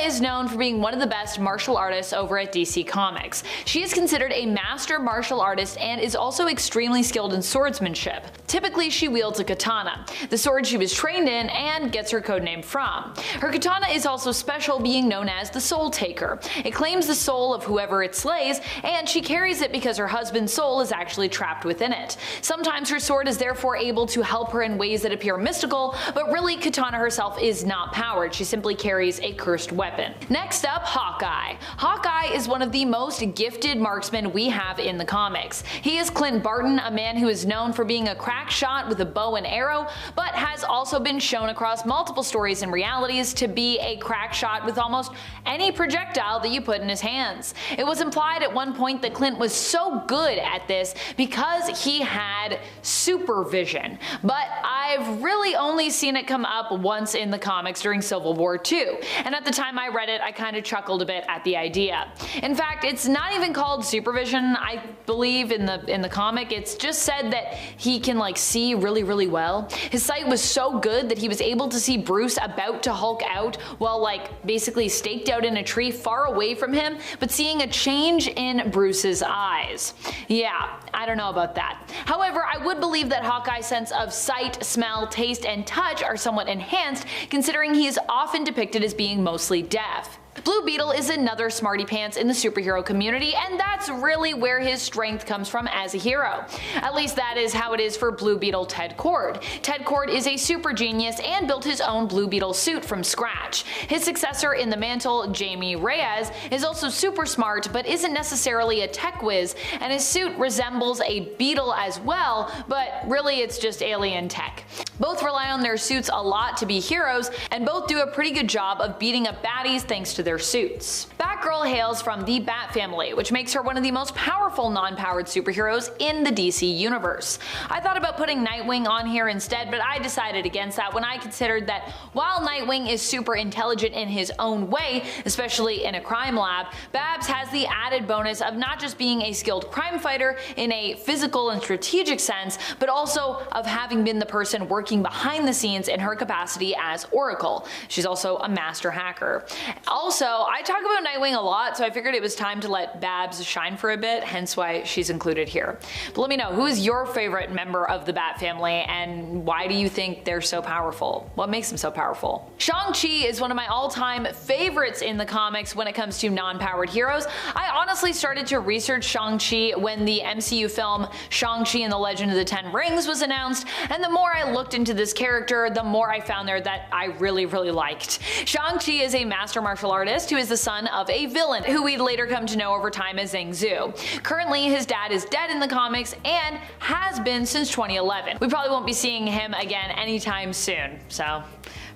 is known for being one of the best martial artists over at DC Comics. She is considered a master martial artist and is also extremely skilled in swordsmanship. Typically, she wields a katana, the sword she was trained in and gets her codename from. Her katana is also special, being known as the Soul Taker. It claims the soul of whoever it slays, and she carries it because her husband's soul is actually trapped within it. Sometimes her sword is therefore able to help her in ways that appear mystical, but really Katana herself is not powered. She simply carries a cursed weapon. Next up, Hawkeye. Hawkeye is one of the most gifted marksmen we have in the comics. He is Clint Barton, a man who is known for being a crack shot with a bow and arrow, but has also been shown across multiple stories and realities to be a crack shot with almost any projectile that you put in his hands. It was implied at one point that Clint was so good at this because he had supervision, but I've really only seen it come up once in the comics during Civil War II, and at the time I read it I kind of chuckled a bit at the idea. In fact, it's not even called supervision, I believe, in the comic. It's just said that he can like see really well. His sight was so good that he was able to see Bruce about to Hulk out while like basically staked out in a tree far away from him, but seeing a change in Bruce's eyes. Yeah, I don't know about that. However, I would believe that Hawkeye's sense of sight, smell, taste, and touch are somewhat enhanced, considering he is often depicted as being mostly deaf. Blue Beetle is another smarty pants in the superhero community, and that's really where his strength comes from as a hero. At least that is how it is for Blue Beetle Ted Kord. Ted Kord is a super genius and built his own Blue Beetle suit from scratch. His successor in the mantle, Jamie Reyes, is also super smart but isn't necessarily a tech whiz, and his suit resembles a beetle as well, but really it's just alien tech. Both rely on their suits a lot to be heroes, and both do a pretty good job of beating up baddies thanks to their suits. Batgirl hails from the Bat family, which makes her one of the most powerful non-powered superheroes in the DC universe. I thought about putting Nightwing on here instead, but I decided against that when I considered that while Nightwing is super intelligent in his own way, especially in a crime lab, Babs has the added bonus of not just being a skilled crime fighter in a physical and strategic sense, but also of having been the person working behind the scenes in her capacity as Oracle. She's also a master hacker. Also, I talk about Nightwing a lot, so I figured it was time to let Babs shine for a bit, hence why she's included here. But let me know, who is your favorite member of the Bat family, and why do you think they're so powerful? What makes them so powerful? Shang-Chi is one of my all-time favorites in the comics when it comes to non-powered heroes. I honestly started to research Shang-Chi when the MCU film Shang-Chi and the Legend of the Ten Rings was announced, and the more I looked into this character, the more I found there that I really liked. Shang-Chi is a master martial artist who is the son of a villain, who we'd later come to know over time as Zhang Zhu. Currently, his dad is dead in the comics and has been since 2011. We probably won't be seeing him again anytime soon, so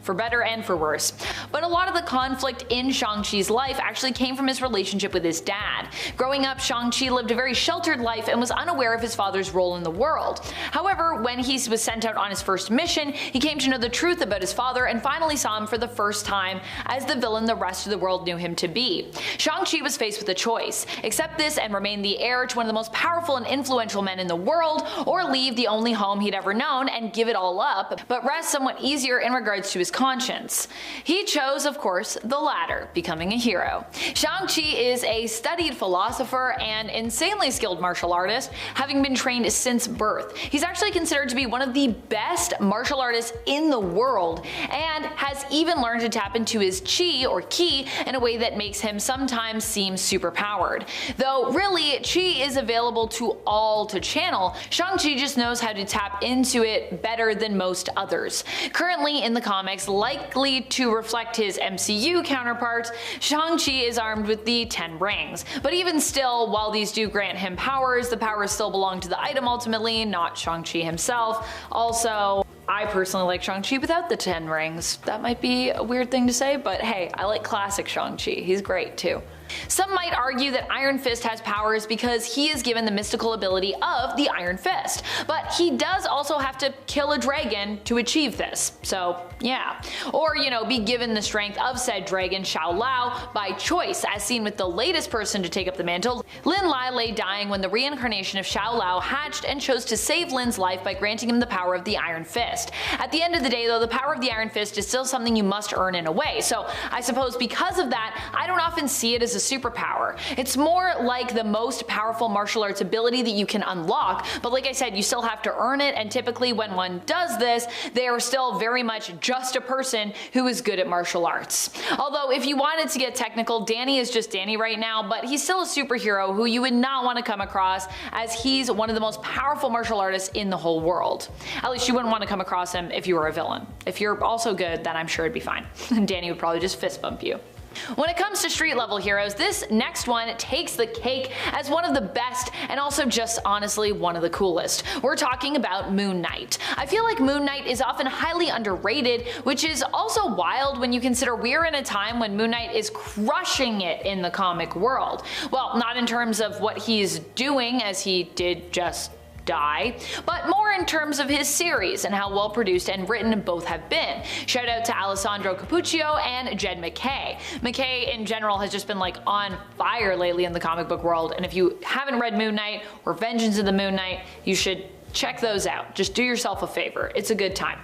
for better and for worse. But a lot of the conflict in Shang-Chi's life actually came from his relationship with his dad. Growing up, Shang-Chi lived a very sheltered life and was unaware of his father's role in the world. However, when he was sent out on his first mission, he came to know the truth about his father and finally saw him for the first time as the villain the rest of the world knew him to be. Shang-Chi was faced with a choice: accept this and remain the heir to one of the most powerful and influential men in the world, or leave the only home he'd ever known and give it all up, but rest somewhat easier in regards to his conscience. He chose, of course, the latter, becoming a hero. Shang-Chi is a studied philosopher and insanely skilled martial artist, having been trained since birth. He's actually considered to be one of the best martial artists in the world, and has even learned to tap into his chi, or ki, in a way that makes him sometimes seem superpowered. Though really, chi is available to all to channel, Shang-Chi just knows how to tap into it better than most others. Currently in the comics, likely to reflect his MCU counterpart, Shang-Chi is armed with the 10 rings. But even still, while these do grant him powers, the powers still belong to the item ultimately, not Shang-Chi himself. Also, I personally like Shang-Chi without the 10 rings. That might be a weird thing to say, but hey, I like classic Shang-Chi. He's great too. Some might argue that Iron Fist has powers because he is given the mystical ability of the Iron Fist, but he does also have to kill a dragon to achieve this, so yeah. Or, you know, be given the strength of said dragon, Shao Lao, by choice, as seen with the latest person to take up the mantle. Lin Lai lay dying when the reincarnation of Shao Lao hatched and chose to save Lin's life by granting him the power of the Iron Fist. Fist. At the end of the day though, the power of the Iron Fist is still something you must earn in a way, so I suppose because of that, I don't often see it as a superpower. It's more like the most powerful martial arts ability that you can unlock, but like I said, you still have to earn it, and typically when one does this, they are still very much just a person who is good at martial arts. Although if you wanted to get technical, Danny is just Danny right now, but he's still a superhero who you would not want to come across, as he's one of the most powerful martial artists in the whole world. At least you wouldn't want to come across him if you were a villain. If you're also good, then I'm sure it'd be fine. Danny would probably just fist bump you. When it comes to street level heroes, this next one takes the cake as one of the best and also just honestly one of the coolest. We're talking about Moon Knight. I feel like Moon Knight is often highly underrated, which is also wild when you consider we're in a time when Moon Knight is crushing it in the comic world. Well, not in terms of what he's doing, as he did just die, but more in terms of his series and how well produced and written both have been. Shout out to Alessandro Cappuccio and Jed MacKay. MacKay in general has just been like on fire lately in the comic book world, and if you haven't read Moon Knight or Vengeance of the Moon Knight, you should check those out. Just do yourself a favor. It's a good time.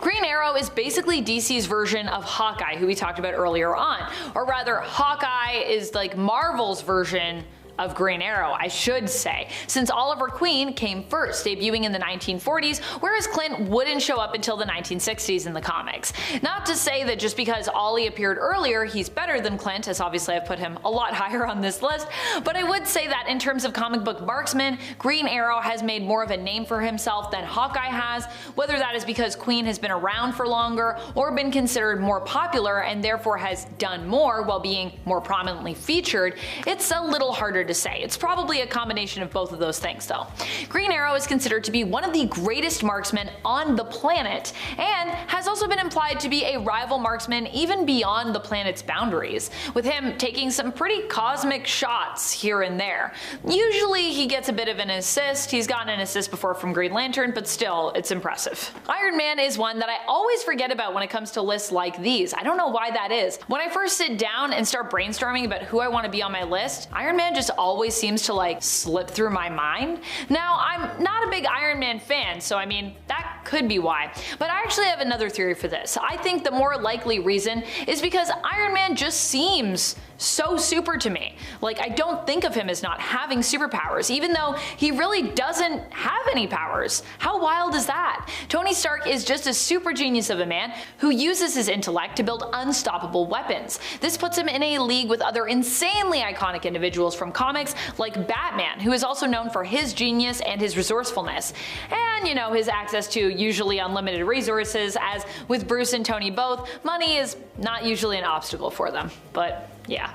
Green Arrow is basically DC's version of Hawkeye, who we talked about earlier on. Or rather, Hawkeye is like Marvel's version of Green Arrow, I should say, since Oliver Queen came first, debuting in the 1940s, whereas Clint wouldn't show up until the 1960s in the comics. Not to say that just because Ollie appeared earlier, he's better than Clint, as obviously I've put him a lot higher on this list, but I would say that in terms of comic book marksmen, Green Arrow has made more of a name for himself than Hawkeye has, whether that is because Queen has been around for longer or been considered more popular and therefore has done more while being more prominently featured. It's a little harder to say. It's probably a combination of both of those things though. Green Arrow is considered to be one of the greatest marksmen on the planet, and has also been implied to be a rival marksman even beyond the planet's boundaries, with him taking some pretty cosmic shots here and there. Usually he gets a bit of an assist. He's gotten an assist before from Green Lantern, but still, it's impressive. Iron Man is one that I always forget about when it comes to lists like these. I don't know why that is. When I first sit down and start brainstorming about who I want to be on my list, Iron Man just always seems to like slip through my mind. Now, I'm not a big Iron Man fan, so I mean, that could be why. But I actually have another theory for this. I think the more likely reason is because Iron Man just seems so super to me. Like, I don't think of him as not having superpowers, even though he really doesn't have any powers. How wild is that? Tony Stark is just a super genius of a man who uses his intellect to build unstoppable weapons. This puts him in a league with other insanely iconic individuals from comics like Batman, who is also known for his genius and his resourcefulness. And, you know, his access to usually unlimited resources, as with Bruce and Tony both, money is not usually an obstacle for them. But yeah.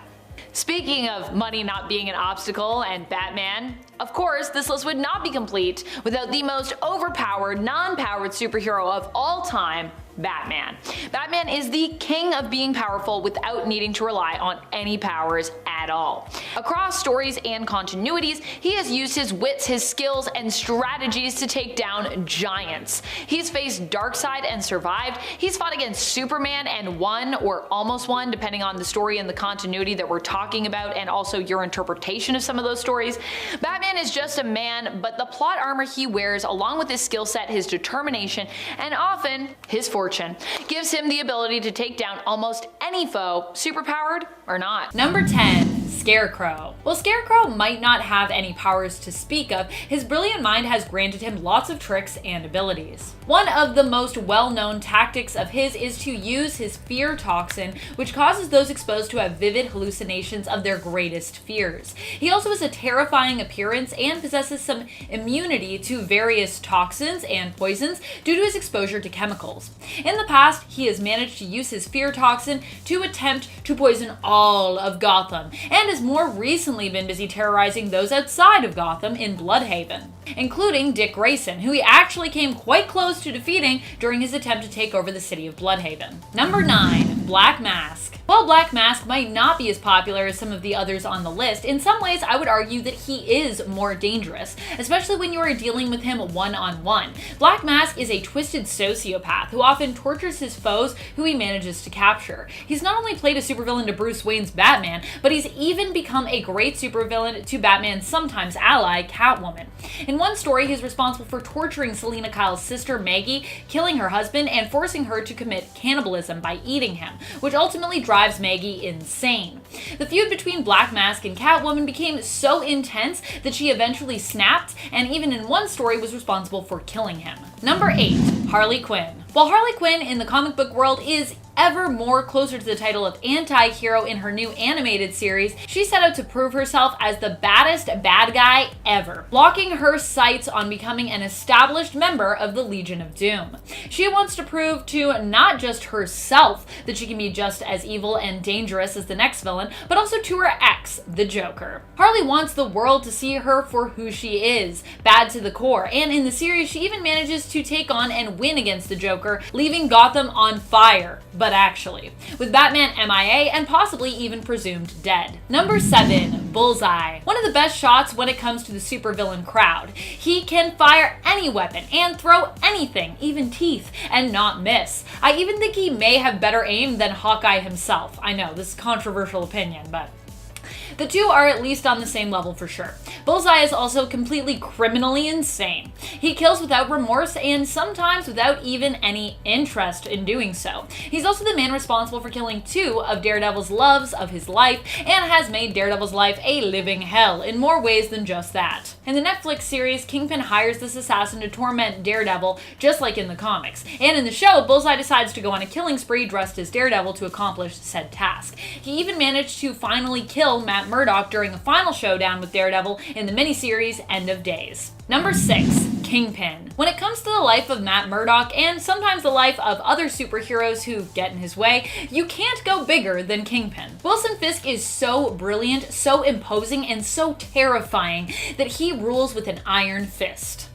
Speaking of money not being an obstacle and Batman, of course this list would not be complete without the most overpowered, non-powered superhero of all time, Batman. Batman is the king of being powerful without needing to rely on any powers at all. Across stories and continuities, he has used his wits, his skills, and strategies to take down giants. He's faced Darkseid and survived. He's fought against Superman and won, or almost won, depending on the story and the continuity that we're talking about, and also your interpretation of some of those stories. Batman is just a man, but the plot armor he wears, along with his skill set, his determination, and often his fortune, gives him the ability to take down almost any foe, superpowered or not. Number 10. Scarecrow. While Scarecrow might not have any powers to speak of, his brilliant mind has granted him lots of tricks and abilities. One of the most well-known tactics of his is to use his fear toxin, which causes those exposed to have vivid hallucinations of their greatest fears. He also has a terrifying appearance and possesses some immunity to various toxins and poisons due to his exposure to chemicals. In the past, he has managed to use his fear toxin to attempt to poison all of Gotham, and has more recently been busy terrorizing those outside of Gotham in Bloodhaven, including Dick Grayson, who he actually came quite close to defeating during his attempt to take over the city of Bloodhaven. Number 9. Black Mask. While Black Mask might not be as popular as some of the others on the list, in some ways I would argue that he is more dangerous, especially when you are dealing with him one-on-one. Black Mask is a twisted sociopath who often tortures his foes who he manages to capture. He's not only played a supervillain to Bruce Wayne's Batman, but he's even become a great supervillain to Batman's sometimes ally, Catwoman. In In one story, he's responsible for torturing Selena Kyle's sister Maggie, killing her husband, and forcing her to commit cannibalism by eating him, which ultimately drives Maggie insane. The feud between Black Mask and Catwoman became so intense that she eventually snapped, and even in one story was responsible for killing him. Number 8. Harley Quinn. While Harley Quinn in the comic book world is ever more closer to the title of anti-hero in her new animated series, she set out to prove herself as the baddest bad guy ever, blocking her sights on becoming an established member of the Legion of Doom. She wants to prove to not just herself that she can be just as evil and dangerous as the next villain, but also to her ex, the Joker. Harley wants the world to see her for who she is, bad to the core, and in the series she even manages to take on and win against the Joker, leaving Gotham on fire. But actually, with Batman MIA and possibly even presumed dead. Number 7. Bullseye. One of the best shots when it comes to the supervillain crowd. He can fire any weapon and throw anything, even teeth, and not miss. I even think he may have better aim than Hawkeye himself. I know, this is a controversial opinion, but the two are at least on the same level for sure. Bullseye is also completely criminally insane. He kills without remorse and sometimes without even any interest in doing so. He's also the man responsible for killing 2 of Daredevil's loves of his life and has made Daredevil's life a living hell in more ways than just that. In the Netflix series, Kingpin hires this assassin to torment Daredevil just like in the comics. And in the show, Bullseye decides to go on a killing spree dressed as Daredevil to accomplish said task. He even managed to finally kill Matt Murdock during the final showdown with Daredevil in the miniseries End of Days. Number 6. Kingpin. When it comes to the life of Matt Murdock and sometimes the life of other superheroes who get in his way, you can't go bigger than Kingpin. Wilson Fisk is so brilliant, so imposing, and so terrifying that he rules with an iron fist.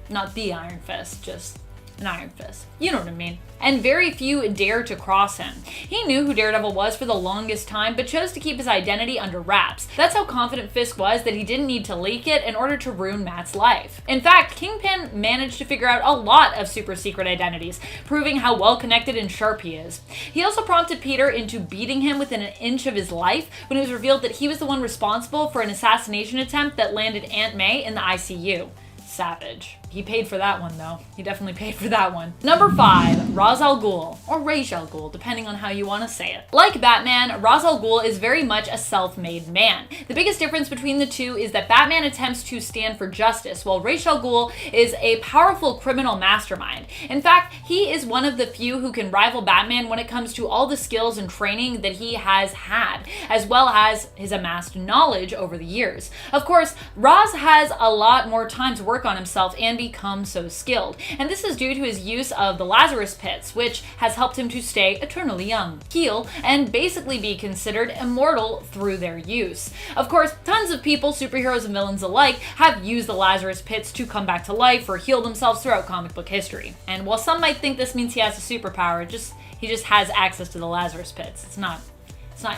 Not the iron fist, just an iron fist. You know what I mean. And very few dare to cross him. He knew who Daredevil was for the longest time, but chose to keep his identity under wraps. That's how confident Fisk was that he didn't need to leak it in order to ruin Matt's life. In fact, Kingpin managed to figure out a lot of super secret identities, proving how well connected and sharp he is. He also prompted Peter into beating him within an inch of his life when it was revealed that he was the one responsible for an assassination attempt that landed Aunt May in the ICU. Savage. He paid for that one though. He definitely paid for that one. Number 5. Ra's al Ghul, or Ra's al Ghul, depending on how you want to say it. Like Batman, Ra's al Ghul is very much a self-made man. The biggest difference between the two is that Batman attempts to stand for justice, while Ra's al Ghul is a powerful criminal mastermind. In fact, he is one of the few who can rival Batman when it comes to all the skills and training that he has had, as well as his amassed knowledge over the years. Of course, Ra's has a lot more time to work on himself and become so skilled, and this is due to his use of the Lazarus Pits, which has helped him to stay eternally young, heal, and basically be considered immortal through their use. Of course, tons of people, superheroes and villains alike, have used the Lazarus Pits to come back to life or heal themselves throughout comic book history. And while some might think this means he has a superpower, he just has access to the Lazarus Pits. It's not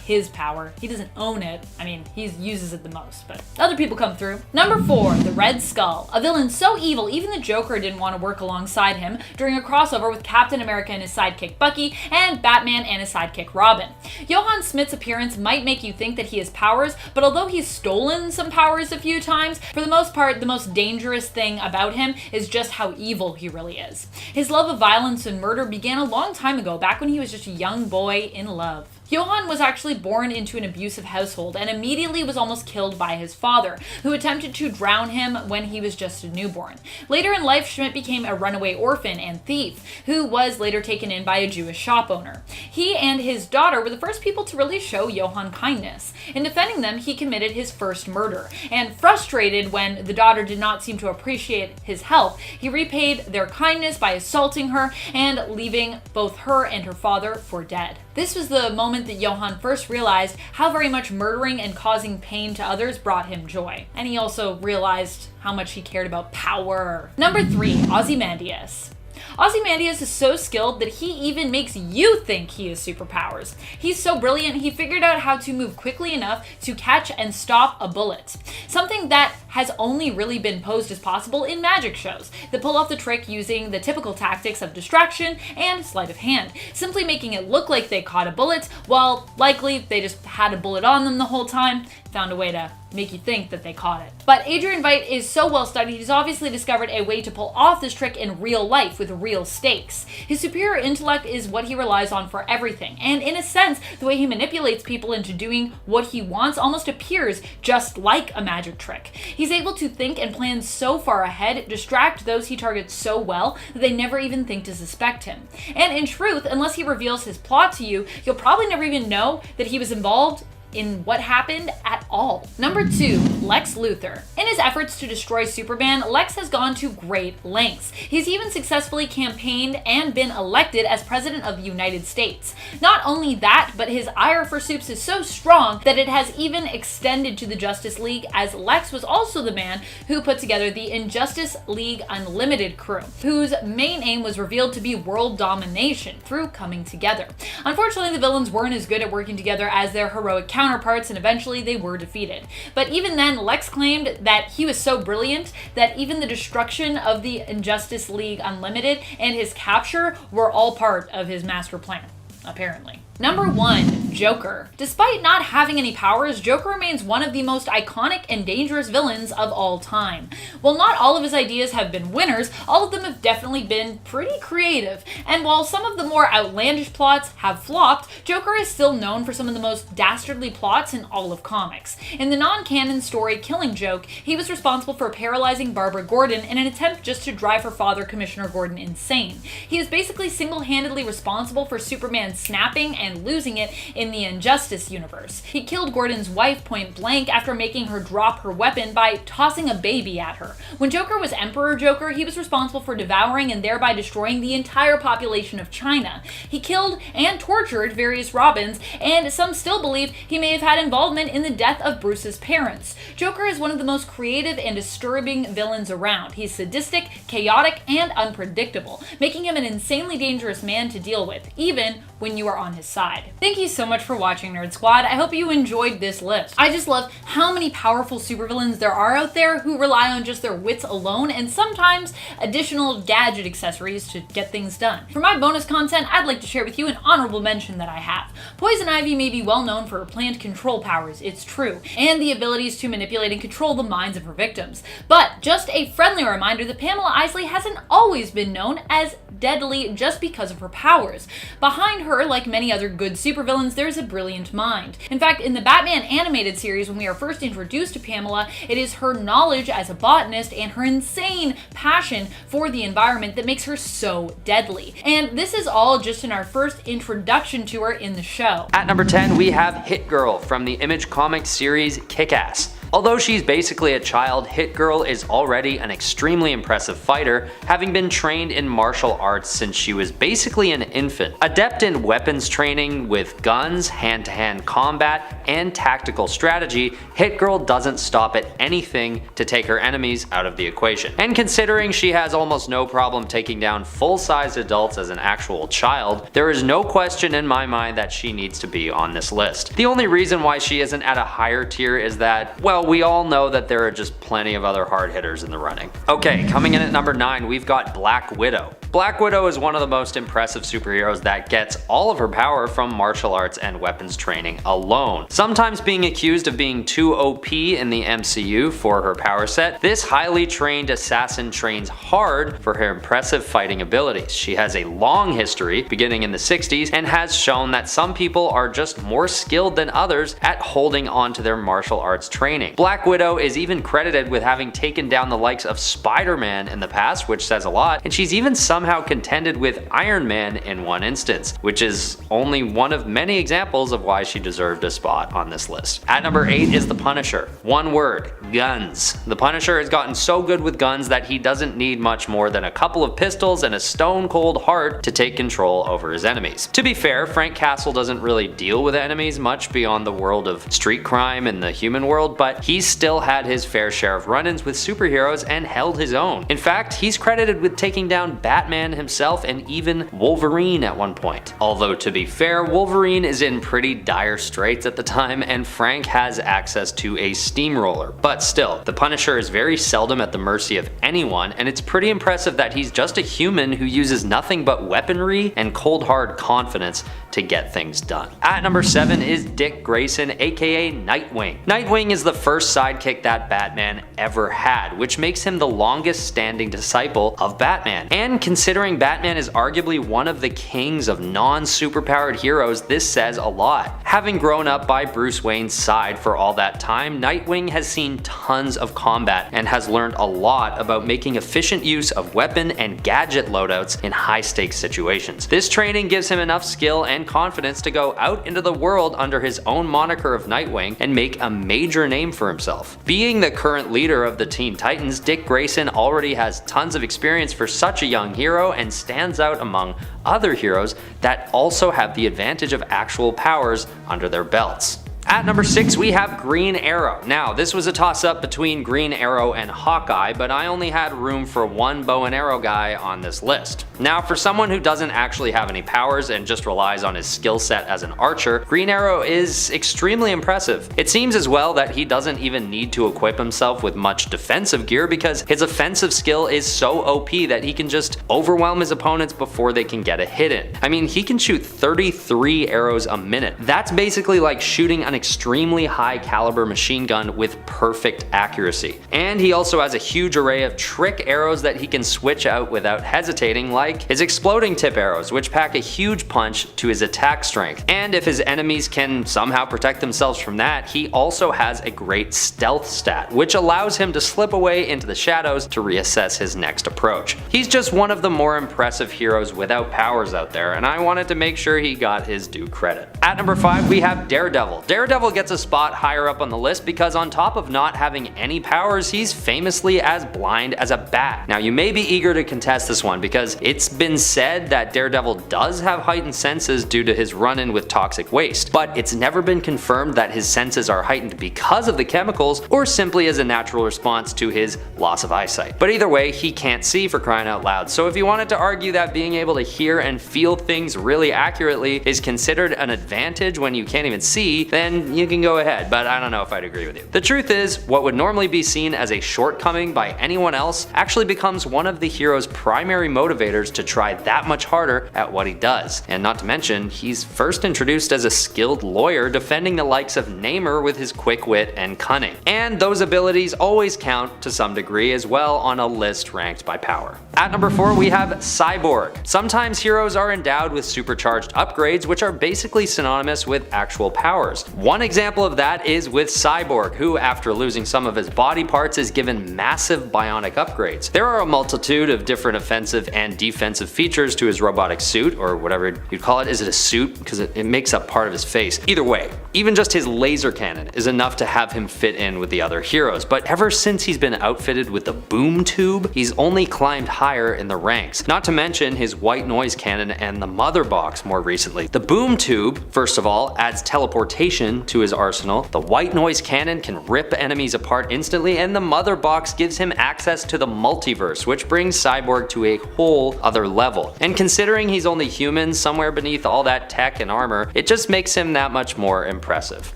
his power. He doesn't own it. I mean, he uses it the most, but other people come through. Number 4, the Red Skull. A villain so evil, even the Joker didn't want to work alongside him during a crossover with Captain America and his sidekick Bucky, and Batman and his sidekick Robin. Johann Smith's appearance might make you think that he has powers, but although he's stolen some powers a few times, for the most part, the most dangerous thing about him is just how evil he really is. His love of violence and murder began a long time ago, back when he was just a young boy in love. Johann was actually born into an abusive household and immediately was almost killed by his father, who attempted to drown him when he was just a newborn. Later in life, Schmidt became a runaway orphan and thief, who was later taken in by a Jewish shop owner. He and his daughter were the first people to really show Johann kindness. In defending them, he committed his first murder, and frustrated when the daughter did not seem to appreciate his help, he repaid their kindness by assaulting her and leaving both her and her father for dead. This was the moment that Johann first realized how very much murdering and causing pain to others brought him joy. And he also realized how much he cared about power. Number 3, Ozymandias. Ozymandias is so skilled that he even makes you think he has superpowers. He's so brilliant, he figured out how to move quickly enough to catch and stop a bullet. Something that has only really been posed as possible in magic shows that pull off the trick using the typical tactics of distraction and sleight of hand, simply making it look like they caught a bullet, while likely they just had a bullet on them the whole time, found a way to make you think that they caught it. But Adrian Veidt is so well studied, he's obviously discovered a way to pull off this trick in real life with real stakes. His superior intellect is what he relies on for everything, and in a sense, the way he manipulates people into doing what he wants almost appears just like a magic trick. He's able to think and plan so far ahead, distract those he targets so well that they never even think to suspect him. And in truth, unless he reveals his plot to you, you'll probably never even know that he was involved in what happened at all. Number 2, Lex Luthor. In his efforts to destroy Superman, Lex has gone to great lengths. He's even successfully campaigned and been elected as President of the United States. Not only that, but his ire for Supes is so strong that it has even extended to the Justice League, as Lex was also the man who put together the Injustice League Unlimited crew, whose main aim was revealed to be world domination through coming together. Unfortunately, the villains weren't as good at working together as their heroic counterparts, and eventually they were defeated. But even then, Lex claimed that he was so brilliant that even the destruction of the Injustice League Unlimited and his capture were all part of his master plan, apparently. Number 1, Joker. Despite not having any powers, Joker remains one of the most iconic and dangerous villains of all time. While not all of his ideas have been winners, all of them have definitely been pretty creative. And while some of the more outlandish plots have flopped, Joker is still known for some of the most dastardly plots in all of comics. In the non-canon story Killing Joke, he was responsible for paralyzing Barbara Gordon in an attempt just to drive her father, Commissioner Gordon, insane. He is basically single-handedly responsible for Superman snapping and losing it in the Injustice universe. He killed Gordon's wife point blank after making her drop her weapon by tossing a baby at her. When Joker was Emperor Joker, he was responsible for devouring and thereby destroying the entire population of China. He killed and tortured various Robins, and some still believe he may have had involvement in the death of Bruce's parents. Joker is one of the most creative and disturbing villains around. He's sadistic, chaotic, and unpredictable, making him an insanely dangerous man to deal with, even when you are on his side. Thank you so much for watching, Nerd Squad. I hope you enjoyed this list. I just love how many powerful supervillains there are out there who rely on just their wits alone and sometimes additional gadget accessories to get things done. For my bonus content, I'd like to share with you an honorable mention that I have. Poison Ivy may be well known for her plant control powers, it's true, and the abilities to manipulate and control the minds of her victims. But just a friendly reminder that Pamela Isley hasn't always been known as deadly just because of her powers. Behind her, like many other good supervillains, there's a brilliant mind. In fact, in the Batman animated series, when we are first introduced to Pamela, it is her knowledge as a botanist and her insane passion for the environment that makes her so deadly. And this is all just in our first introduction to her in the show. At number 10, we have Hit Girl from the Image Comics series Kick-Ass. Although she's basically a child, Hit Girl is already an extremely impressive fighter, having been trained in martial arts since she was basically an infant. Adept in weapons training with guns, hand-to-hand combat, and tactical strategy, Hit Girl doesn't stop at anything to take her enemies out of the equation. And considering she has almost no problem taking down full-sized adults as an actual child, there is no question in my mind that she needs to be on this list. The only reason why she isn't at a higher tier is that, well, we all know that there are just plenty of other hard hitters in the running. Okay, coming in at number 9, we've got Black Widow. Black Widow is one of the most impressive superheroes that gets all of her power from martial arts and weapons training alone. Sometimes being accused of being too OP in the MCU for her power set, this highly trained assassin trains hard for her impressive fighting abilities. She has a long history, beginning in the 60s, and has shown that some people are just more skilled than others at holding on to their martial arts training. Black Widow is even credited with having taken down the likes of Spider-Man in the past, which says a lot, and she's even somehow contended with Iron Man in one instance, which is only one of many examples of why she deserved a spot on this list. At number 8 is the Punisher. One word: guns. The Punisher has gotten so good with guns that he doesn't need much more than a couple of pistols and a stone cold heart to take control over his enemies. To be fair, Frank Castle doesn't really deal with enemies much beyond the world of street crime in the human world, but he's still had his fair share of run-ins with superheroes and held his own. In fact, he's credited with taking down Batman Batman himself, and even Wolverine at one point. Although to be fair, Wolverine is in pretty dire straits at the time, and Frank has access to a steamroller. But still, the Punisher is very seldom at the mercy of anyone, and it's pretty impressive that he's just a human who uses nothing but weaponry and cold hard confidence to get things done. At number 7 is Dick Grayson, aka Nightwing. Nightwing is the first sidekick that Batman ever had, which makes him the longest standing disciple of Batman. And considering Batman is arguably one of the kings of non-superpowered heroes, this says a lot. Having grown up by Bruce Wayne's side for all that time, Nightwing has seen tons of combat and has learned a lot about making efficient use of weapon and gadget loadouts in high-stakes situations. This training gives him enough skill and confidence to go out into the world under his own moniker of Nightwing and make a major name for himself. Being the current leader of the Teen Titans, Dick Grayson already has tons of experience for such a young hero and stands out among other heroes that also have the advantage of actual powers under their belts. At number 6, we have Green Arrow. Now, this was a toss-up between Green Arrow and Hawkeye, but I only had room for one bow and arrow guy on this list. Now, for someone who doesn't actually have any powers and just relies on his skill set as an archer, Green Arrow is extremely impressive. It seems as well that he doesn't even need to equip himself with much defensive gear because his offensive skill is so OP that he can just overwhelm his opponents before they can get a hit in. I mean, he can shoot 33 arrows a minute. That's basically like shooting an extremely high caliber machine gun with perfect accuracy. And he also has a huge array of trick arrows that he can switch out without hesitating, like his exploding tip arrows, which pack a huge punch to his attack strength. And if his enemies can somehow protect themselves from that, he also has a great stealth stat, which allows him to slip away into the shadows to reassess his next approach. He's just one of the more impressive heroes without powers out there, and I wanted to make sure he got his due credit. At number 5, we have Daredevil. Daredevil gets a spot higher up on the list because on top of not having any powers, he's famously as blind as a bat. Now, you may be eager to contest this one because it's been said that Daredevil does have heightened senses due to his run-in with toxic waste, but it's never been confirmed that his senses are heightened because of the chemicals or simply as a natural response to his loss of eyesight. But either way, he can't see, for crying out loud, so if you wanted to argue that being able to hear and feel things really accurately is considered an advantage when you can't even see, then you can go ahead, but I don't know if I'd agree with you. The truth is, what would normally be seen as a shortcoming by anyone else actually becomes one of the hero's primary motivators to try that much harder at what he does. And not to mention, he's first introduced as a skilled lawyer defending the likes of Namor with his quick wit and cunning. And those abilities always count to some degree as well on a list ranked by power. At number 4, we have Cyborg. Sometimes heroes are endowed with supercharged upgrades, which are basically synonymous with actual powers. One example of that is with Cyborg, who after losing some of his body parts is given massive bionic upgrades. There are a multitude of different offensive and defensive features to his robotic suit, or whatever you'd call it. Is it a suit? Because it makes up part of his face. Either way, even just his laser cannon is enough to have him fit in with the other heroes, but ever since he's been outfitted with the boom tube, he's only climbed higher in the ranks. Not to mention his white noise cannon and the mother box more recently. The boom tube, first of all, adds teleportation to his arsenal, the white noise cannon can rip enemies apart instantly, and the mother box gives him access to the multiverse, which brings Cyborg to a whole other level. And considering he's only human somewhere beneath all that tech and armor, it just makes him that much more impressive.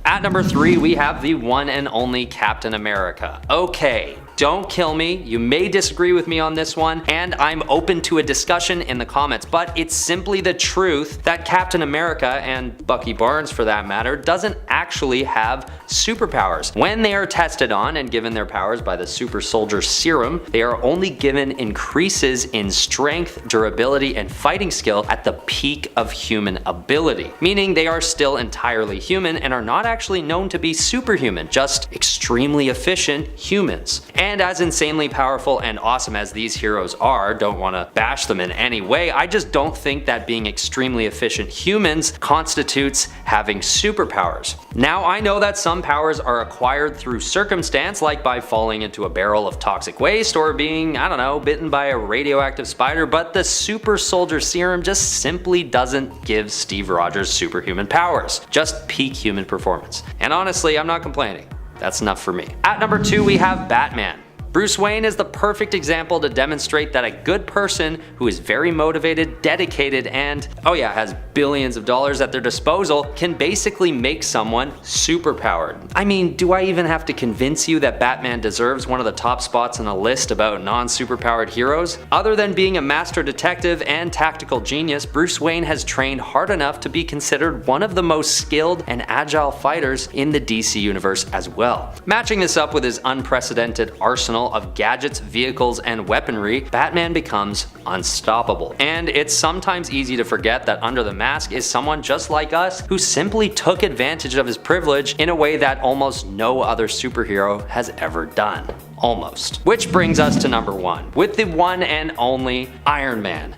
At number 3, we have the one and only Captain America. Okay, don't kill me, you may disagree with me on this one, and I'm open to a discussion in the comments, but it's simply the truth that Captain America, and Bucky Barnes for that matter, doesn't actually have superpowers. When they are tested on and given their powers by the super soldier serum, they are only given increases in strength, durability, and fighting skill at the peak of human ability, meaning they are still entirely human and are not actually known to be superhuman, just extremely efficient humans. And as insanely powerful and awesome as these heroes are, don't want to bash them in any way, I just don't think that being extremely efficient humans constitutes having superpowers. Now, I know that some powers are acquired through circumstance, like by falling into a barrel of toxic waste or being, I don't know, bitten by a radioactive spider, but the super soldier serum just simply doesn't give Steve Rogers superhuman powers, just peak human performance. And honestly, I'm not complaining. That's enough for me. At number 2, we have Batman. Bruce Wayne is the perfect example to demonstrate that a good person who is very motivated, dedicated, and, oh yeah, has billions of dollars at their disposal can basically make someone superpowered. I mean, do I even have to convince you that Batman deserves one of the top spots on a list about non-superpowered heroes? Other than being a master detective and tactical genius, Bruce Wayne has trained hard enough to be considered one of the most skilled and agile fighters in the DC universe as well. Matching this up with his unprecedented arsenal of gadgets, vehicles, and weaponry, Batman becomes unstoppable. And it's sometimes easy to forget that under the mask is someone just like us who simply took advantage of his privilege in a way that almost no other superhero has ever done. Almost. Which brings us to number 1, with the one and only Iron Man.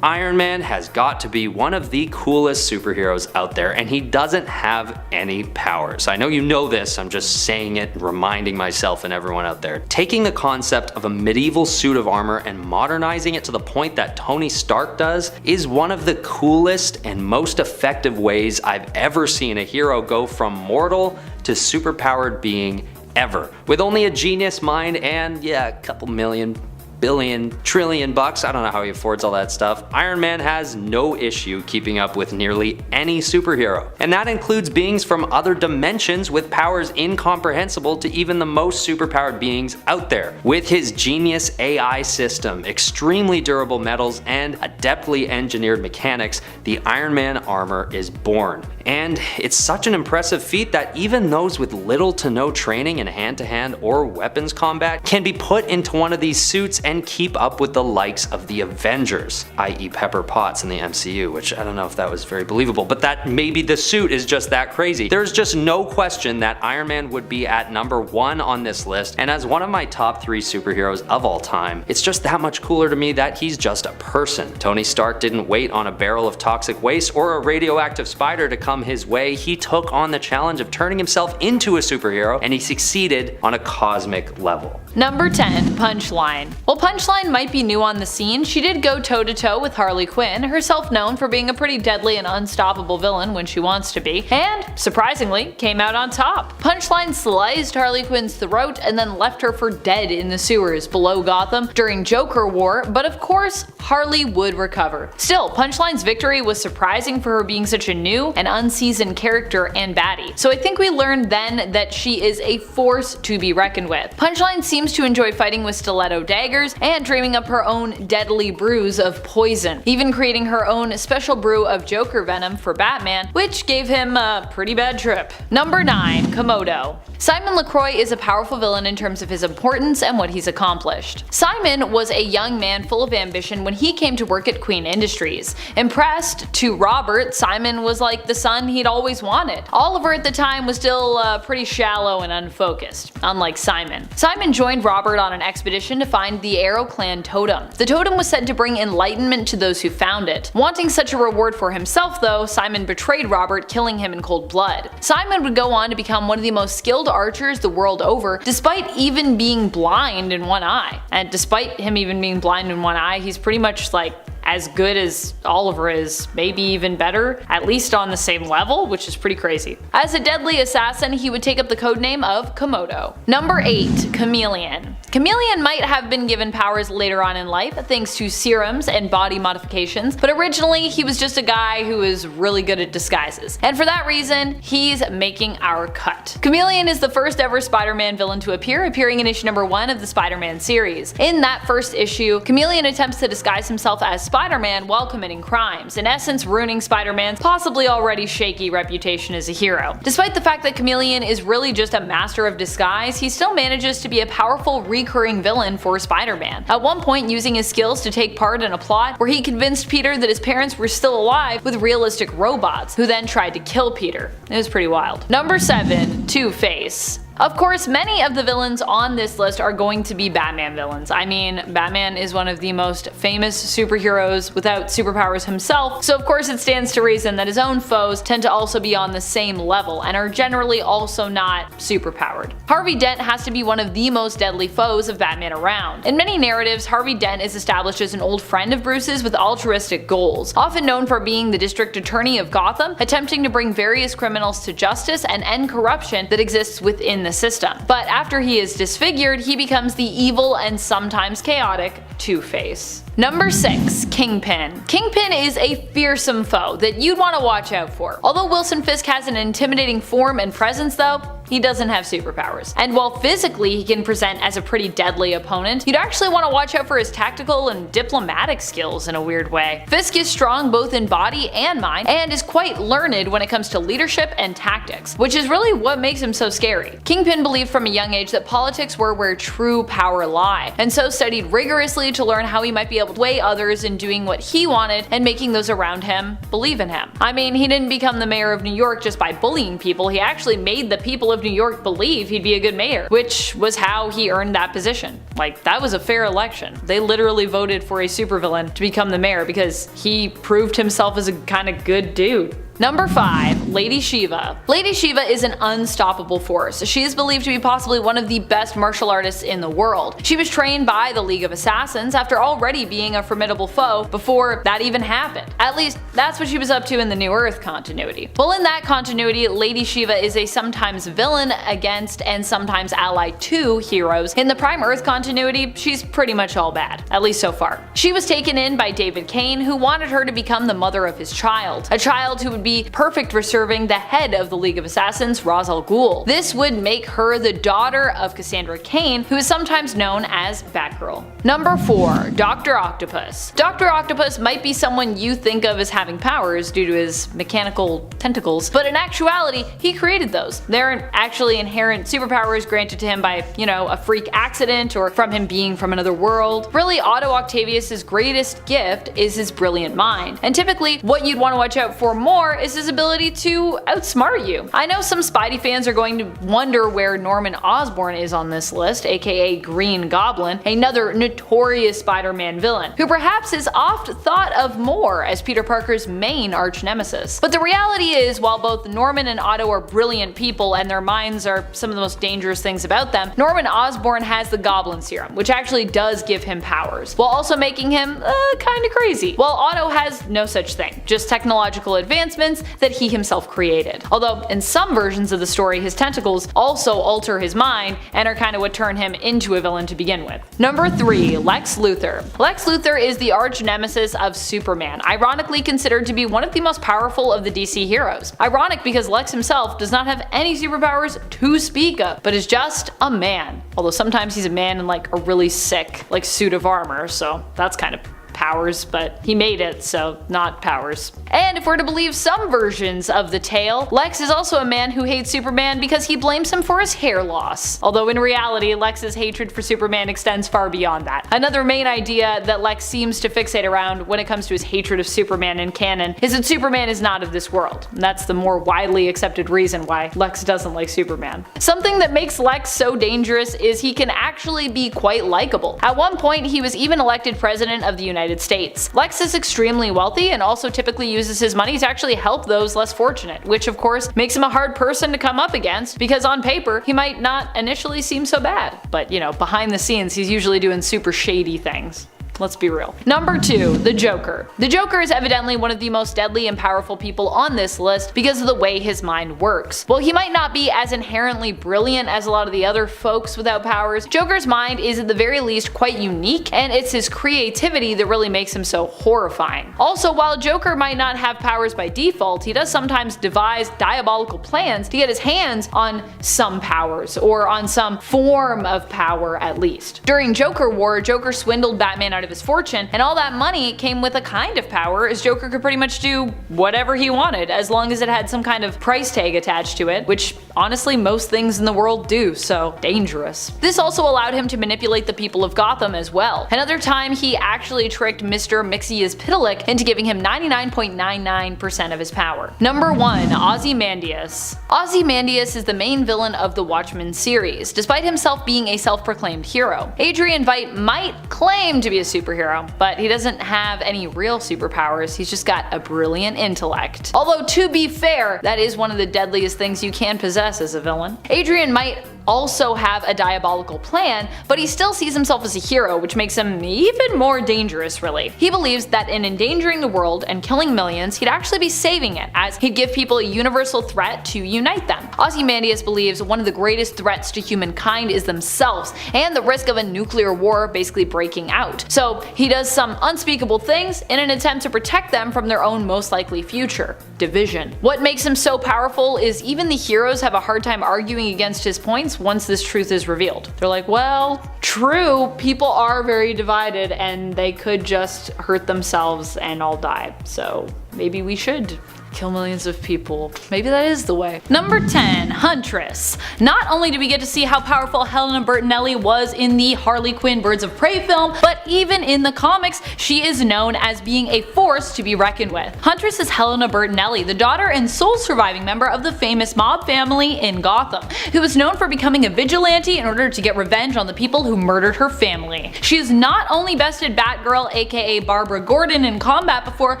Iron Man has got to be one of the coolest superheroes out there, and he doesn't have any powers. I know you know this, I'm just saying it, reminding myself and everyone out there. Taking the concept of a medieval suit of armor and modernizing it to the point that Tony Stark does is one of the coolest and most effective ways I've ever seen a hero go from mortal to superpowered being ever. With only a genius mind and, yeah, a couple million, billion, trillion bucks, I don't know how he affords all that stuff, Iron Man has no issue keeping up with nearly any superhero. And that includes beings from other dimensions with powers incomprehensible to even the most superpowered beings out there. With his genius AI system, extremely durable metals, and adeptly engineered mechanics, the Iron Man armor is born. And it's such an impressive feat that even those with little to no training in hand-to-hand or weapons combat can be put into one of these suits and keep up with the likes of the Avengers, i.e. Pepper Potts in the MCU, which I don't know if that was very believable, but that maybe the suit is just that crazy. There's just no question that Iron Man would be at number 1 on this list, and as one of my top 3 superheroes of all time, it's just that much cooler to me that he's just a person. Tony Stark didn't wait on a barrel of toxic waste or a radioactive spider to come his way. He took on the challenge of turning himself into a superhero, and he succeeded on a cosmic level. Number 10, Punchline. While Punchline might be new on the scene, she did go toe-to-toe with Harley Quinn, herself known for being a pretty deadly and unstoppable villain when she wants to be, and, surprisingly, came out on top. Punchline sliced Harley Quinn's throat and then left her for dead in the sewers below Gotham during Joker War, but of course, Harley would recover. Still, Punchline's victory was surprising for her being such a new and unseasoned character and baddie, so I think we learned then that she is a force to be reckoned with. Punchline seems to enjoy fighting with stiletto daggers and dreaming up her own deadly brews of poison, even creating her own special brew of Joker venom for Batman, which gave him a pretty bad trip. Number 9, Komodo. Simon LaCroix is a powerful villain in terms of his importance and what he's accomplished. Simon was a young man full of ambition when he came to work at Queen Industries. Impressed to Robert, Simon was like the son he'd always wanted. Oliver at the time was still pretty shallow and unfocused, unlike Simon. Simon joined Robert on an expedition to find the Arrow Clan totem. The totem was said to bring enlightenment to those who found it. Wanting such a reward for himself though, Simon betrayed Robert, killing him in cold blood. Simon would go on to become one of the most skilled archers the world over, despite even being blind in one eye. And despite him even being blind in one eye, he's pretty much like as good as Oliver is, maybe even better, at least on the same level, which is pretty crazy. As a deadly assassin, he would take up the codename of Komodo. Number 8, Chameleon. Chameleon might have been given powers later on in life thanks to serums and body modifications, but originally he was just a guy who was really good at disguises. And for that reason, he's making our cut. Chameleon is the first ever Spider-Man villain to appear, appearing in issue number 1 of the Spider-Man series. In that first issue, Chameleon attempts to disguise himself as Spider-Man while committing crimes, in essence ruining Spider-Man's possibly already shaky reputation as a hero. Despite the fact that Chameleon is really just a master of disguise, he still manages to be a powerful recurring villain for Spider-Man, at one point using his skills to take part in a plot where he convinced Peter that his parents were still alive with realistic robots, who then tried to kill Peter. It was pretty wild. Number 7, Two-Face. Of course, many of the villains on this list are going to be Batman villains. I mean, Batman is one of the most famous superheroes without superpowers himself, so of course it stands to reason that his own foes tend to also be on the same level and are generally also not superpowered. Harvey Dent has to be one of the most deadly foes of Batman around. In many narratives, Harvey Dent is established as an old friend of Bruce's with altruistic goals, often known for being the district attorney of Gotham, attempting to bring various criminals to justice and end corruption that exists within the the system. But after he is disfigured, he becomes the evil and sometimes chaotic Two-Face. Number 6. Kingpin. Kingpin is a fearsome foe that you'd want to watch out for. Although Wilson Fisk has an intimidating form and presence though, he doesn't have superpowers. And while physically he can present as a pretty deadly opponent, you'd actually want to watch out for his tactical and diplomatic skills in a weird way. Fisk is strong both in body and mind, and is quite learned when it comes to leadership and tactics, which is really what makes him so scary. Kingpin believed from a young age that politics were where true power lie, and so studied rigorously to learn how he might be able to sway others in doing what he wanted and making those around him believe in him. I mean, he didn't become the mayor of New York just by bullying people, he actually made the people of New York believe he'd be a good mayor, which was how he earned that position. Like, that was a fair election. They literally voted for a supervillain to become the mayor because he proved himself as a kind of good dude. Number 5. Lady Shiva. Lady Shiva is an unstoppable force. She is believed to be possibly one of the best martial artists in the world. She was trained by the League of Assassins after already being a formidable foe before that even happened. At least, that's what she was up to in the New Earth continuity. Well, in that continuity, Lady Shiva is a sometimes villain against and sometimes ally to heroes. In the Prime Earth continuity, she's pretty much all bad, at least so far. She was taken in by David Kane, who wanted her to become the mother of his child, a child who would be perfect for serving the head of the League of Assassins, Ra's al Ghul. This would make her the daughter of Cassandra Cain, who is sometimes known as Batgirl. Number 4. Dr. Octopus. Dr. Octopus might be someone you think of as having powers due to his mechanical tentacles, but in actuality, he created those. They're actually inherent superpowers granted to him by, a freak accident or from him being from another world. Really, Otto Octavius' greatest gift is his brilliant mind, and typically what you'd want to watch out for more is his ability to outsmart you. I know some Spidey fans are going to wonder where Norman Osborn is on this list, aka Green Goblin, another notorious Spider-Man villain, who perhaps is oft thought of more as Peter Parker's main arch-nemesis. But the reality is, while both Norman and Otto are brilliant people and their minds are some of the most dangerous things about them, Norman Osborn has the Goblin Serum, which actually does give him powers, while also making him kinda crazy, while Otto has no such thing, just technological advancements that he himself created. Although in some versions of the story, his tentacles also alter his mind and are kind of what turn him into a villain to begin with. Number 3. Lex Luthor. Lex Luthor is the arch nemesis of Superman, ironically considered to be one of the most powerful of the DC heroes. Ironic because Lex himself does not have any superpowers to speak of, but is just a man. Although sometimes he's a man in like a really sick suit of armor, so that's kind of powers, but he made it, so not powers. And if we're to believe some versions of the tale, Lex is also a man who hates Superman because he blames him for his hair loss. Although in reality, Lex's hatred for Superman extends far beyond that. Another main idea that Lex seems to fixate around when it comes to his hatred of Superman in canon is that Superman is not of this world. And that's the more widely accepted reason why Lex doesn't like Superman. Something that makes Lex so dangerous is he can actually be quite likable. At one point, he was even elected president of the United States. Lex is extremely wealthy and also typically uses his money to actually help those less fortunate, which of course makes him a hard person to come up against because on paper he might not initially seem so bad, but behind the scenes he's usually doing super shady things. Let's be real. Number 2. The Joker. The Joker is evidently one of the most deadly and powerful people on this list because of the way his mind works. While he might not be as inherently brilliant as a lot of the other folks without powers, Joker's mind is at the very least quite unique, and it's his creativity that really makes him so horrifying. Also, while Joker might not have powers by default, he does sometimes devise diabolical plans to get his hands on some powers, or on some form of power at least. During Joker War, Joker swindled Batman out of his fortune, and all that money came with a kind of power, as Joker could pretty much do whatever he wanted as long as it had some kind of price tag attached to it, which honestly most things in the world do, so dangerous. This also allowed him to manipulate the people of Gotham as well. Another time he actually tricked Mr. Mxyzptlk into giving him 99.99% of his power. Number 1. Ozymandias. Ozymandias is the main villain of the Watchmen series, despite himself being a self-proclaimed hero. Adrian Veidt might claim to be a superhero, but he doesn't have any real superpowers, he's just got a brilliant intellect. Although to be fair, that is one of the deadliest things you can possess as a villain. Adrian might also have a diabolical plan, but he still sees himself as a hero, which makes him even more dangerous really. He believes that in endangering the world and killing millions, he'd actually be saving it, as he'd give people a universal threat to unite them. Ozymandias believes one of the greatest threats to humankind is themselves, and the risk of a nuclear war basically breaking out. So he does some unspeakable things in an attempt to protect them from their own most likely future: division. What makes him so powerful is even the heroes have a hard time arguing against his points once this truth is revealed. They're like, well, true, people are very divided and they could just hurt themselves and all die, so maybe we should kill millions of people. Maybe that is the way. Number 10. Huntress. Not only do we get to see how powerful Helena Bertinelli was in the Harley Quinn Birds of Prey film, but even in the comics she is known as being a force to be reckoned with. Huntress is Helena Bertinelli, the daughter and sole surviving member of the famous mob family in Gotham, who is known for becoming a vigilante in order to get revenge on the people who murdered her family. She has not only bested Batgirl aka Barbara Gordon in combat before,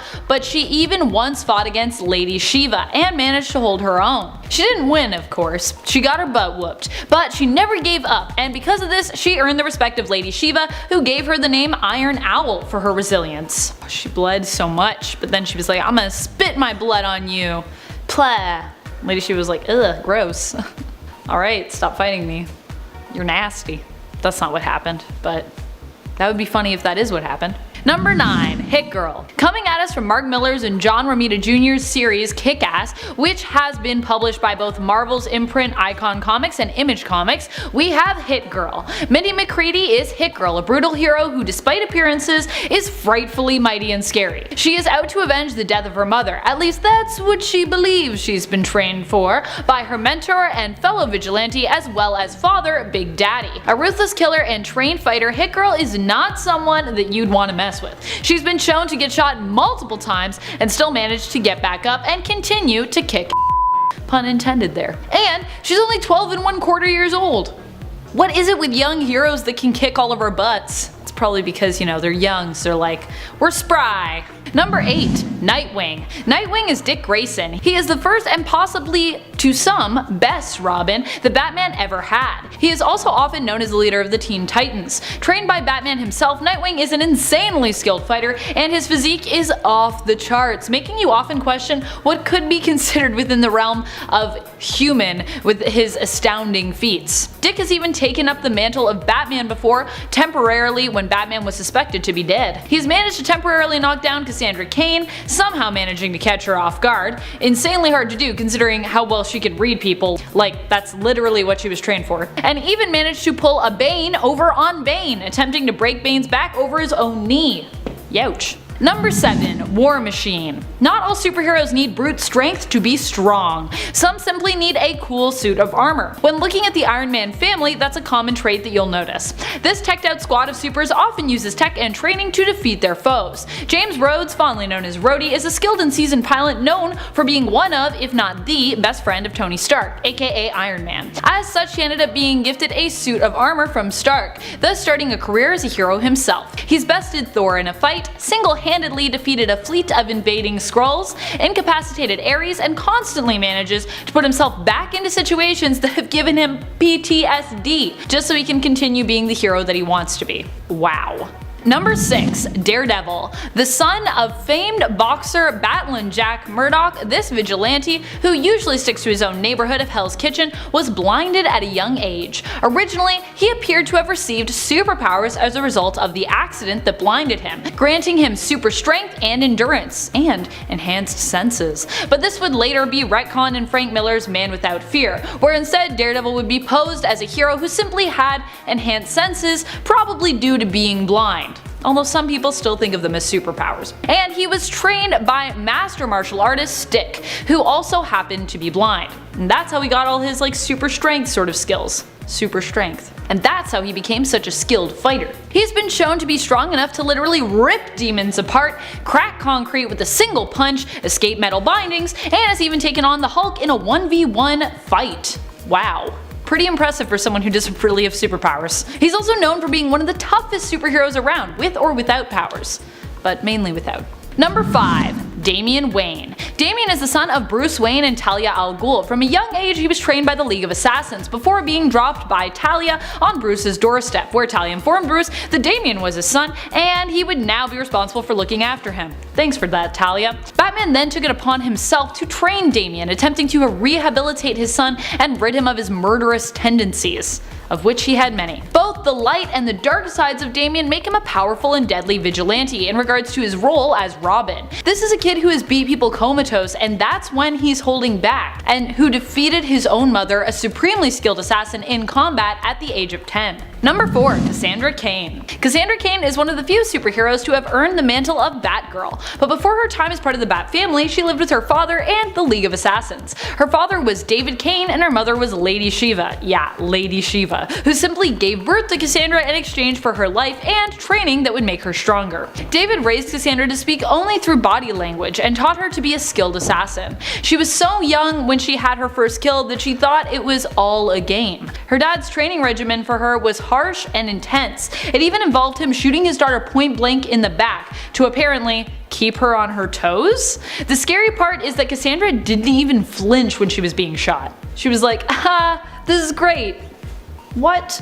but she even once fought against Lady Shiva and managed to hold her own. She didn't win, of course, she got her butt whooped, but she never gave up, and because of this she earned the respect of Lady Shiva, who gave her the name Iron Owl for her resilience. She bled so much, but then she was like, I'm gonna spit my blood on you. Plah. Lady Shiva was like, ugh, gross. Alright, stop fighting me. You're nasty. That's not what happened, but that would be funny if that is what happened. Number 9. Hit Girl. Coming at us from Mark Millar's and John Romita Jr.'s series Kick-Ass, which has been published by both Marvel's imprint Icon Comics and Image Comics, we have Hit Girl. Mindy McCready is Hit Girl, a brutal hero who, despite appearances, is frightfully mighty and scary. She is out to avenge the death of her mother, at least that's what she believes she's been trained for, by her mentor and fellow vigilante as well as father, Big Daddy. A ruthless killer and trained fighter, Hit Girl is not someone that you'd want to mess with. She's been shown to get shot multiple times and still manage to get back up and continue to kick. Pun intended there. And she's only 12 and 1/4 years old. What is it with young heroes that can kick all of our butts? It's probably because, you know, they're young, so they're like, we're spry. Number 8. Nightwing. Nightwing is Dick Grayson. He is the first and possibly, to some, best Robin that Batman ever had. He is also often known as the leader of the Teen Titans. Trained by Batman himself, Nightwing is an insanely skilled fighter, and his physique is off the charts, making you often question what could be considered within the realm of human with his astounding feats. Dick has even taken up the mantle of Batman before, temporarily when Batman was suspected to be dead. He's managed to temporarily knock down Cassandra Cain, somehow managing to catch her off guard. Insanely hard to do considering how well she could read people, like that's literally what she was trained for. And even managed to pull a Bane over on Bane, attempting to break Bane's back over his own knee. Youch. Number 7. War Machine. Not all superheroes need brute strength to be strong. Some simply need a cool suit of armor. When looking at the Iron Man family, that's a common trait that you'll notice. This teched out squad of supers often uses tech and training to defeat their foes. James Rhodes, fondly known as Rhodey, is a skilled and seasoned pilot known for being one of, if not the, best friend of Tony Stark, aka Iron Man. As such, he ended up being gifted a suit of armor from Stark, thus starting a career as a hero himself. He's bested Thor in a fight, single-handedly defeated a fleet of invading Skrulls, incapacitated Ares, and constantly manages to put himself back into situations that have given him PTSD, just so he can continue being the hero that he wants to be. Wow. Number 6. Daredevil. The son of famed boxer Battling Jack Murdoch, this vigilante, who usually sticks to his own neighborhood of Hell's Kitchen, was blinded at a young age. Originally, he appeared to have received superpowers as a result of the accident that blinded him, granting him super strength and endurance, and enhanced senses. But this would later be retconned in Frank Miller's Man Without Fear, where instead Daredevil would be posed as a hero who simply had enhanced senses, probably due to being blind. Although some people still think of them as superpowers. And he was trained by master martial artist Stick, who also happened to be blind. And that's how he got all his like super strength sort of skills. Super strength. And that's how he became such a skilled fighter. He's been shown to be strong enough to literally rip demons apart, crack concrete with a single punch, escape metal bindings, and has even taken on the Hulk in a 1v1 fight. Wow. Pretty impressive for someone who doesn't really have superpowers. He's also known for being one of the toughest superheroes around, with or without powers, but mainly without. Number 5. Damian Wayne. Damian is the son of Bruce Wayne and Talia al Ghul. From a young age, he was trained by the League of Assassins before being dropped by Talia on Bruce's doorstep, where Talia informed Bruce that Damian was his son and he would now be responsible for looking after him. Thanks for that, Talia. Batman then took it upon himself to train Damian, attempting to rehabilitate his son and rid him of his murderous tendencies, of which he had many. Both the light and the dark sides of Damian make him a powerful and deadly vigilante in regards to his role as Robin. This is a kid who has beat people comatose, and that's when he's holding back, and who defeated his own mother, a supremely skilled assassin, in combat at the age of 10. Number 4. Cassandra Cain. Cassandra Cain is one of the few superheroes to have earned the mantle of Batgirl, but before her time as part of the Bat family, she lived with her father and the League of Assassins. Her father was David Cain and her mother was Lady Shiva. Yeah, Lady Shiva, who simply gave birth to Cassandra in exchange for her life and training that would make her stronger. David raised Cassandra to speak only through body language and taught her to be a skilled assassin. She was so young when she had her first kill that she thought it was all a game. Her dad's training regimen for her was harsh and intense. It even involved him shooting his daughter point blank in the back to apparently keep her on her toes. The scary part is that Cassandra didn't even flinch when she was being shot. She was like, this is great. What?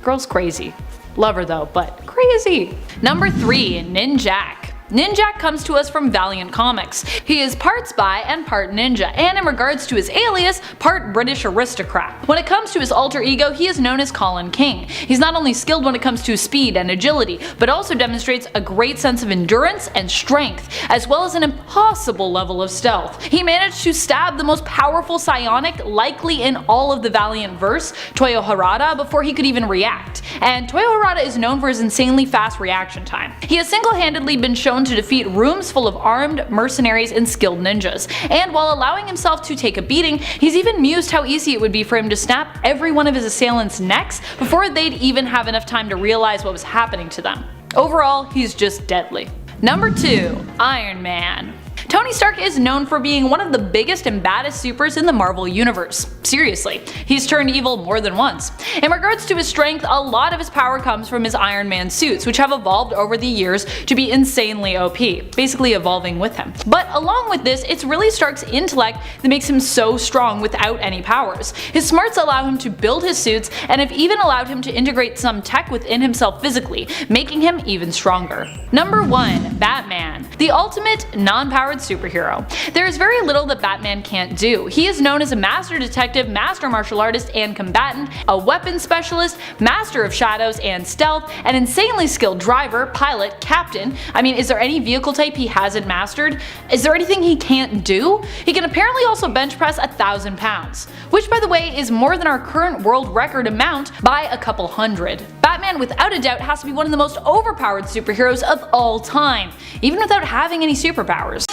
Girl's crazy. Love her though, but crazy. Number 3. Ninjak. Ninjak comes to us from Valiant Comics. He is part spy and part ninja, and in regards to his alias, part British aristocrat. When it comes to his alter ego, he is known as Colin King. He's not only skilled when it comes to speed and agility, but also demonstrates a great sense of endurance and strength, as well as an impossible level of stealth. He managed to stab the most powerful psionic likely in all of the Valiant verse, Toyo Harada, before he could even react. And Toyo Harada is known for his insanely fast reaction time. He has single-handedly been shown to defeat rooms full of armed mercenaries and skilled ninjas, and while allowing himself to take a beating, he's even mused how easy it would be for him to snap every one of his assailants' necks before they'd even have enough time to realize what was happening to them. Overall, he's just deadly. Number 2. Iron Man. Tony Stark is known for being one of the biggest and baddest supers in the Marvel Universe. Seriously, he's turned evil more than once. In regards to his strength, a lot of his power comes from his Iron Man suits, which have evolved over the years to be insanely OP, basically evolving with him. But along with this, it's really Stark's intellect that makes him so strong without any powers. His smarts allow him to build his suits and have even allowed him to integrate some tech within himself physically, making him even stronger. Number 1. Batman. The ultimate non-powered superhero. There is very little that Batman can't do. He is known as a master detective, master martial artist and combatant, a weapons specialist, master of shadows and stealth, an insanely skilled driver, pilot, captain. I mean, is there any vehicle type he hasn't mastered? Is there anything he can't do? He can apparently also bench press 1,000 pounds, which by the way is more than our current world record amount by a couple hundred. Batman without a doubt has to be one of the most overpowered superheroes of all time, even without having any superpowers.